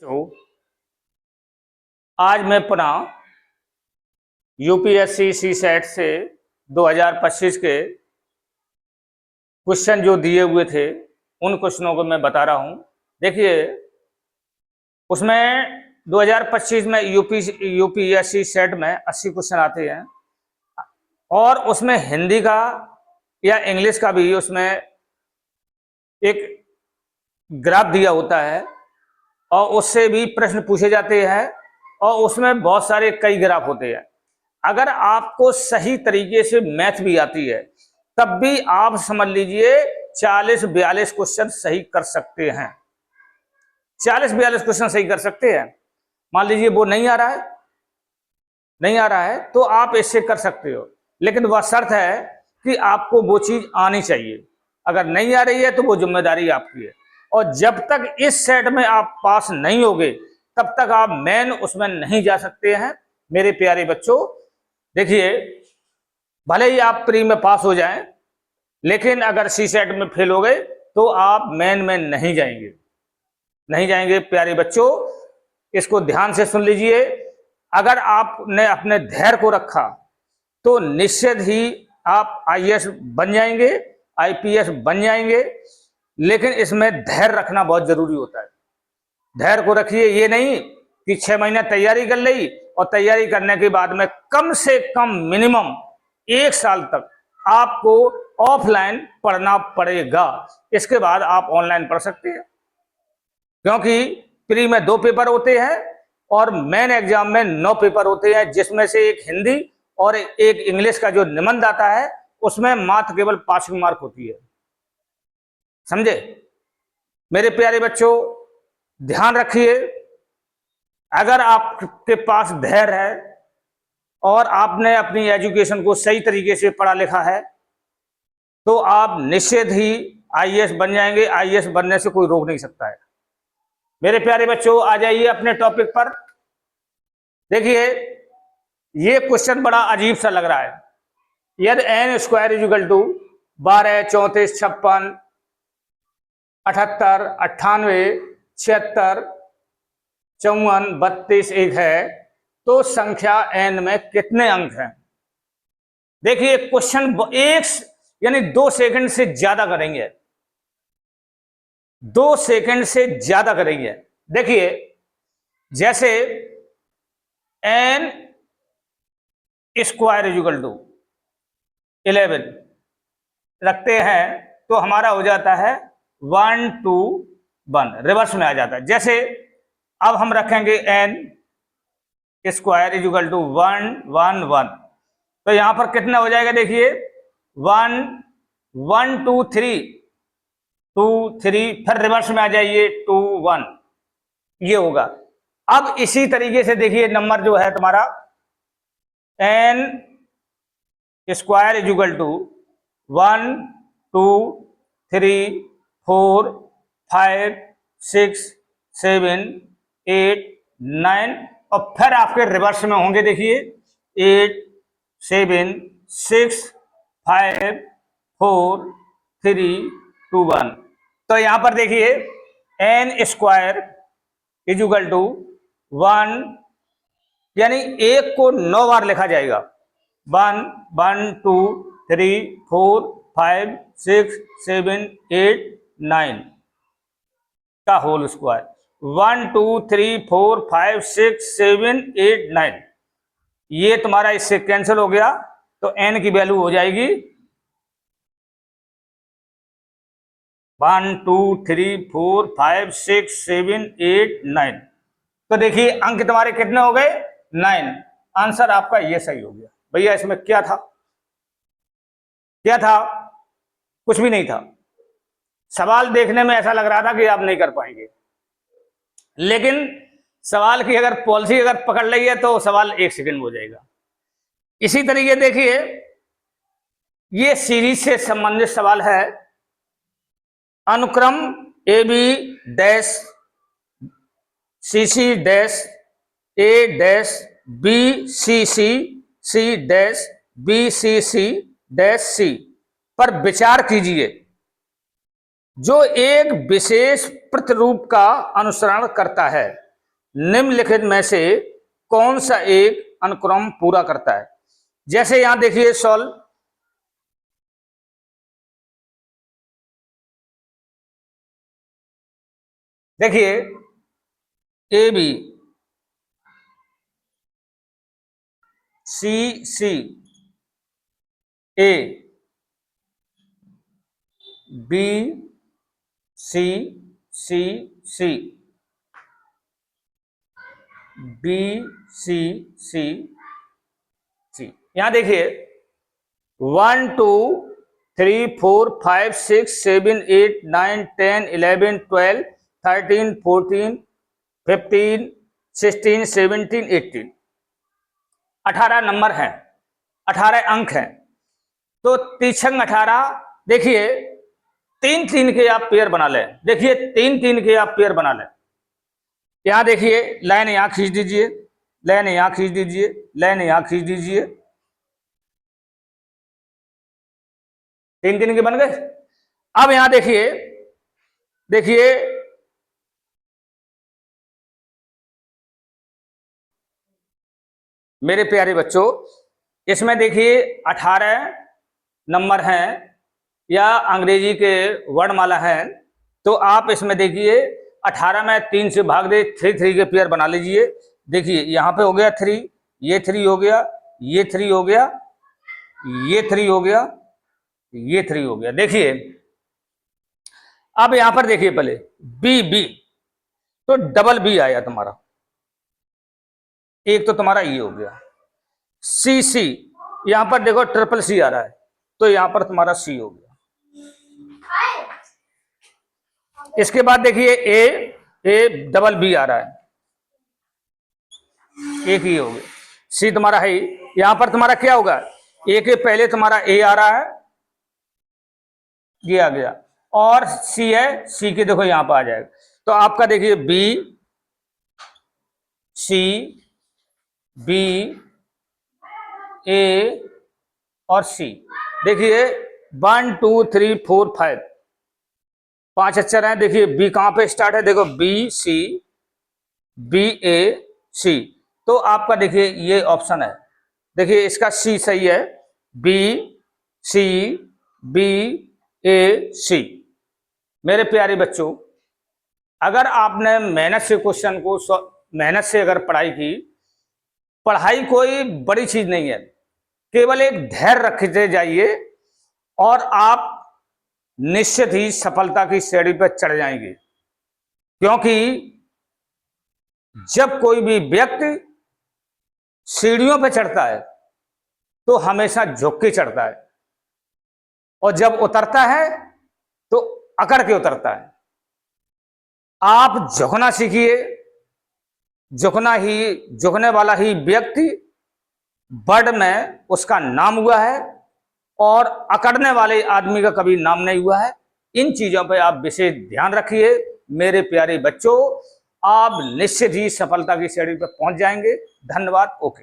तो आज मैं पुनः यूपीएससी सी सेट से 2025 के क्वेश्चन जो दिए हुए थे उन क्वेश्चनों को मैं बता रहा हूं। देखिए, उसमें 2025 में यूपीएससी सेट में 80 क्वेश्चन आते हैं और उसमें हिंदी का या इंग्लिश का भी उसमें एक ग्राफ दिया होता है और उससे भी प्रश्न पूछे जाते हैं और उसमें बहुत सारे कई ग्राफ होते हैं। अगर आपको सही तरीके से मैथ भी आती है तब भी आप समझ लीजिए 40-42 क्वेश्चन सही कर सकते हैं। 40-42 क्वेश्चन सही कर सकते हैं। मान लीजिए वो नहीं आ रहा है तो आप इससे कर सकते हो, लेकिन वह शर्त है कि आपको वो चीज आनी चाहिए। अगर नहीं आ रही है तो वो जिम्मेदारी आपकी है और जब तक इस सेट में आप पास नहीं होगे तब तक आप मेन उसमें नहीं जा सकते हैं। मेरे प्यारे बच्चों, देखिए, भले ही आप प्री में पास हो जाएं, लेकिन अगर सी सेट में फेल हो गए तो आप मेन में नहीं जाएंगे। प्यारे बच्चों, इसको ध्यान से सुन लीजिए। अगर आपने अपने धैर्य को रखा तो निश्चित ही आप आईएएस बन जाएंगे, आईपीएस बन जाएंगे, लेकिन इसमें धैर्य रखना बहुत जरूरी होता है। धैर्य को रखिए, ये नहीं कि 6 महीने तैयारी कर ली और तैयारी करने के बाद में कम से कम मिनिमम 1 साल तक आपको ऑफलाइन पढ़ना पड़ेगा। इसके बाद आप ऑनलाइन पढ़ सकते हैं, क्योंकि प्री में 2 पेपर होते हैं और मेन एग्जाम में 9 पेपर होते हैं, जिसमें से एक हिंदी और एक इंग्लिश का जो निबंध आता है उसमें मात्र केवल पासिंग मार्क होती है। समझे मेरे प्यारे बच्चों? ध्यान रखिए, अगर आपके पास धैर्य है और आपने अपनी एजुकेशन को सही तरीके से पढ़ा लिखा है तो आप निश्चित ही आईएएस बन जाएंगे। आईएएस बनने से कोई रोक नहीं सकता है। मेरे प्यारे बच्चों, आ जाइए अपने टॉपिक पर। देखिए, ये क्वेश्चन बड़ा अजीब सा लग रहा है। यदि एन स्क्वायर इक्वल टू 12, 34, 56, 78, 98, 76, 54, 32 एक है तो संख्या एन में कितने अंक हैं? देखिए, क्वेश्चन यानी 2 सेकंड से ज्यादा करेंगे। 2 सेकंड से ज्यादा करेंगे। देखिए, जैसे एन स्क्वायर इक्वल टू 11 रखते हैं तो हमारा हो जाता है 1, 2, 1, रिवर्स में आ जाता है। जैसे अब हम रखेंगे एन स्क्वायर इक्वल टू 1, 1, 1, तो यहां पर कितना हो जाएगा? देखिए, 1, 1, 2, 3, 2, 3, फिर रिवर्स में आ जाइए 2, 1, ये होगा। अब इसी तरीके से देखिए, नंबर जो है तुम्हारा एन स्क्वायर इक्वल टू 1, 2, 3, 4, 5, 6, 7, 8, 9 और फिर आपके रिवर्स में होंगे। देखिए, 8, 7, 6, 5, 4, 3, 2, 1। तो यहां पर देखिए, एन स्क्वायर इक्वल टू 1, यानी एक को 9 बार लिखा जाएगा। 1, 1, 2, 3, 4, 5, 6, 7, 8, 9 का होल स्क्वायर। 1, 2, 3, 4, 5, 6, 7, 8, 9 ये तुम्हारा इससे कैंसिल हो गया तो एन की वैल्यू हो जाएगी 1, 2, 3, 4, 5, 6, 7, 8, 9। तो देखिए, अंक तुम्हारे कितने हो गए? 9। आंसर आपका ये सही हो गया। भैया, इसमें क्या था? कुछ भी नहीं था। सवाल देखने में ऐसा लग रहा था कि आप नहीं कर पाएंगे, लेकिन सवाल की अगर पॉलिसी अगर पकड़ ली है तो सवाल 1 सेकंड हो जाएगा। इसी तरीके देखिए, ये सीरीज से संबंधित सवाल है। अनुक्रम A B dash C C dash A dash B C C C dash B C C dash C पर विचार कीजिए, जो एक विशेष प्रतिरूप का अनुसरण करता है। निम्नलिखित में से कौन सा एक अनुक्रम पूरा करता है? जैसे यहां देखिए सॉल्व, देखिए A B, C C, A, B C C C, B C C C. यहां देखिए 1 2 3 4 5 6 7 8 9 10 11 12 13 14 15 16 17 18, 18 नंबर हैं, 18 अंक हैं। तो तीछंग 18, देखिए 3-3 के आप पेयर बना लें। देखिए 3-3 के आप पेयर बना लें। यहां देखिए लाइन यहां खींच दीजिए, लाइन यहां खींच दीजिए, लाइन यहां खींच दीजिए, 3-3 के बन गए। अब यहां देखिए, देखिए मेरे प्यारे बच्चों, इसमें देखिए 18 नंबर हैं या अंग्रेजी के वर्णमाला हैं। तो आप इसमें देखिए 18 में 3 से भाग दे, 3-3 के पेयर बना लीजिए। देखिए यहां पे हो गया 3, ये 3 हो गया, ये 3 हो गया, ये 3 हो गया, ये 3 हो गया। देखिए अब यहां पर देखिए पहले बी बी, तो डबल बी आया तुम्हारा, एक तो तुम्हारा ये हो गया। सी सी, यहां पर देखो ट्रिपल सी आ रहा है, तो यहां पर तुम्हारा सी हो गया। इसके बाद देखिए ए डबल बी आ रहा है, एक ही हो गया। सी तुम्हारा है, यहां पर तुम्हारा क्या होगा, ए के पहले तुम्हारा ए आ रहा है, ये आ गया, और सी है, सी के देखो यहां पर आ जाएगा। तो आपका देखिए बी सी बी ए और सी, देखिए 1 2 3 4 5, 5 अक्षर हैं। देखिए बी कहां पे स्टार्ट है, देखो बी सी बी ए सी, तो आपका देखिए ये ऑप्शन है। देखिए इसका सी सही है, बी सी बी ए सी। मेरे प्यारे बच्चों, अगर आपने मेहनत से क्वेश्चन को मेहनत से अगर पढ़ाई की, पढ़ाई कोई बड़ी चीज नहीं है, केवल एक धैर्य रखते जाइए और आप निश्चित ही सफलता की सीढ़ी पर चढ़ जाएंगे। क्योंकि जब कोई भी व्यक्ति सीढ़ियों पर चढ़ता है तो हमेशा झुक के चढ़ता है, और जब उतरता है तो अकड़ के उतरता है। आप झुकना सीखिए, झुकने वाला ही व्यक्ति वर्ल्ड में उसका नाम हुआ है, और अकड़ने वाले आदमी का कभी नाम नहीं हुआ है। इन चीजों पे आप विशेष ध्यान रखिए मेरे प्यारे बच्चों, आप निश्चित ही सफलता की सीढ़ी पर पहुंच जाएंगे। धन्यवाद। ओके।